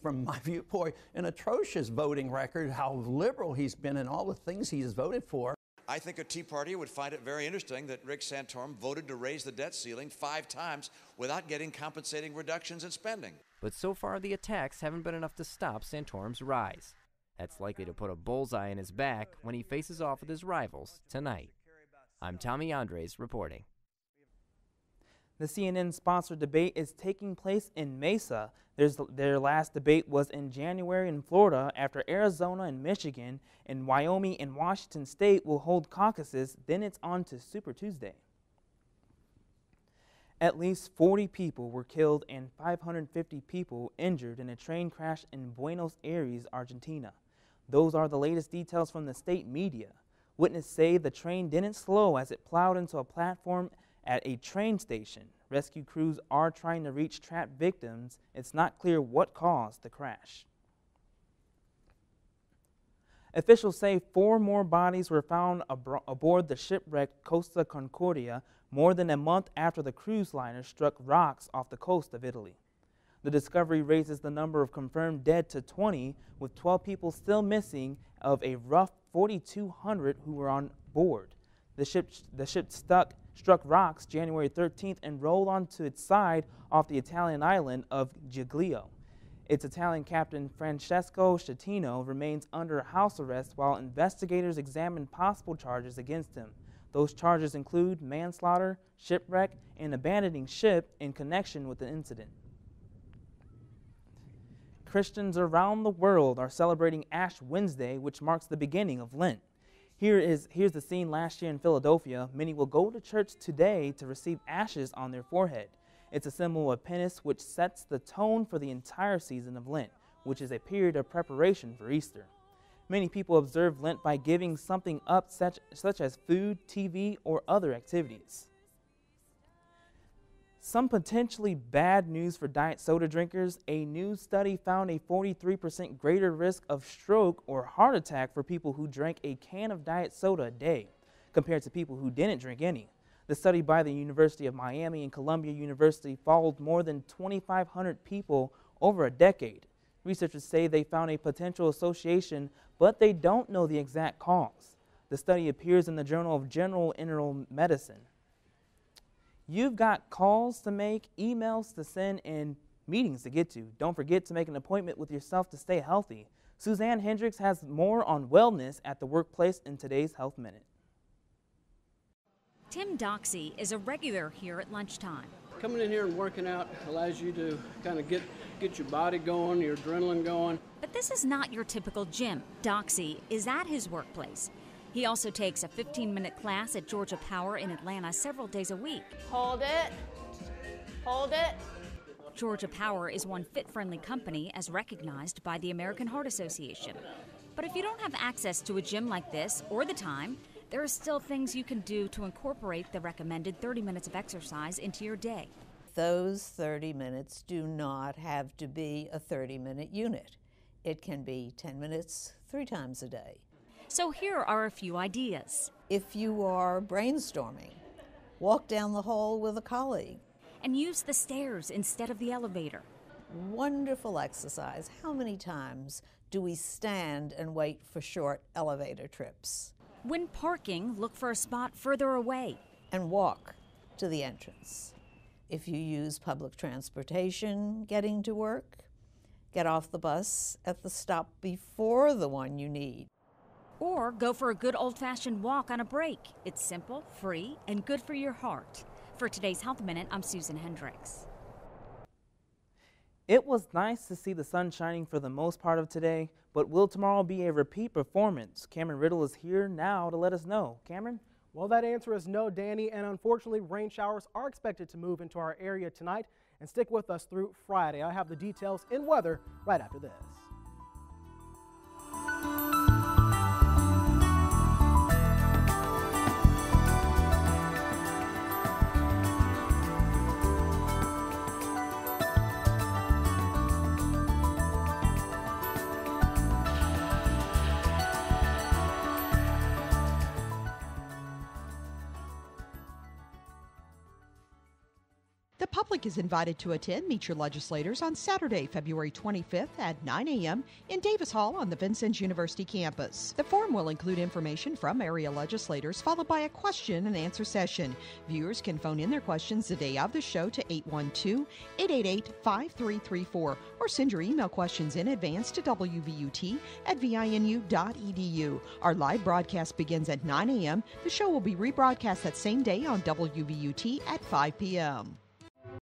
From my viewpoint, an atrocious voting record, how liberal he's been in all the things he's voted for. I think a Tea Party would find it very interesting that Rick Santorum voted to raise the debt ceiling 5 times without getting compensating reductions in spending. But so far, the attacks haven't been enough to stop Santorum's rise. That's likely to put a bullseye in his back when he faces off with his rivals tonight. I'm Tommy Andres reporting. The CNN-sponsored debate is taking place in Mesa. Their last debate was in January in Florida after Arizona and Michigan and Wyoming and Washington State will hold caucuses. Then it's on to Super Tuesday. At least 40 people were killed and 550 people injured in a train crash in Buenos Aires, Argentina. Those are the latest details from the state media. Witnesses say the train didn't slow as it plowed into a platform at a train station. Rescue crews are trying to reach trapped victims. It's not clear what caused the crash. Officials say 4 more bodies were found aboard the shipwrecked Costa Concordia more than a month after the cruise liner struck rocks off the coast of Italy. The discovery raises the number of confirmed dead to 20, with 12 people still missing of a rough 4,200 who were on board. The ship struck rocks January 13th and rolled onto its side off the Italian island of Giglio. Its Italian captain Francesco Schettino remains under house arrest while investigators examine possible charges against him. Those charges include manslaughter, shipwreck, and abandoning ship in connection with the incident. Christians around the world are celebrating Ash Wednesday, which marks the beginning of Lent. Here's the scene last year in Philadelphia. Many will go to church today to receive ashes on their forehead. It's a symbol of penance which sets the tone for the entire season of Lent, which is a period of preparation for Easter. Many people observe Lent by giving something up such as food, TV, or other activities. Some potentially bad news for diet soda drinkers. A new study found a 43% greater risk of stroke or heart attack for people who drank a can of diet soda a day compared to people who didn't drink any. The study by the University of Miami and Columbia University followed more than 2,500 people over a decade. Researchers say they found a potential association, but they don't know the exact cause. The study appears in the Journal of General Internal Medicine. You've got calls to make, emails to send, and meetings to get to. Don't forget to make an appointment with yourself to stay healthy. Suzanne Hendricks has more on wellness at the workplace in today's Health Minute. Tim Doxey is a regular here at lunchtime. Coming in here and working out allows you to kind of get your body going, your adrenaline going. But this is not your typical gym. Doxey is at his workplace. He also takes a 15-minute class at Georgia Power in Atlanta several days a week. Hold it. Hold it. Georgia Power is one fit-friendly company as recognized by the American Heart Association. But if you don't have access to a gym like this or the time, there are still things you can do to incorporate the recommended 30 minutes of exercise into your day. Those 30 minutes do not have to be a 30-minute unit. It can be 10 minutes 3 times a day. So here are a few ideas. If you are brainstorming, walk down the hall with a colleague. And use the stairs instead of the elevator. Wonderful exercise. How many times do we stand and wait for short elevator trips? When parking, look for a spot further away. And walk to the entrance. If you use public transportation getting to work, get off the bus at the stop before the one you need. Or go for a good old-fashioned walk on a break. It's simple, free, and good for your heart. For today's Health Minute, I'm Susan Hendricks. It was nice to see the sun shining for the most part of today, but will tomorrow be a repeat performance? Cameron Riddle is here now to let us know. Cameron? Well, that answer is no, Danny, and unfortunately, rain showers are expected to move into our area tonight and stick with us through Friday. I have the details in weather right after this. The public is invited to attend Meet Your Legislators on Saturday, February 25th at 9 a.m. in Davis Hall on the Vincennes University campus. The forum will include information from area legislators, followed by a question and answer session. Viewers can phone in their questions the day of the show to 812-888-5334 or send your email questions in advance to WVUT@vinu.edu. Our live broadcast begins at 9 a.m. The show will be rebroadcast that same day on WVUT at 5 p.m.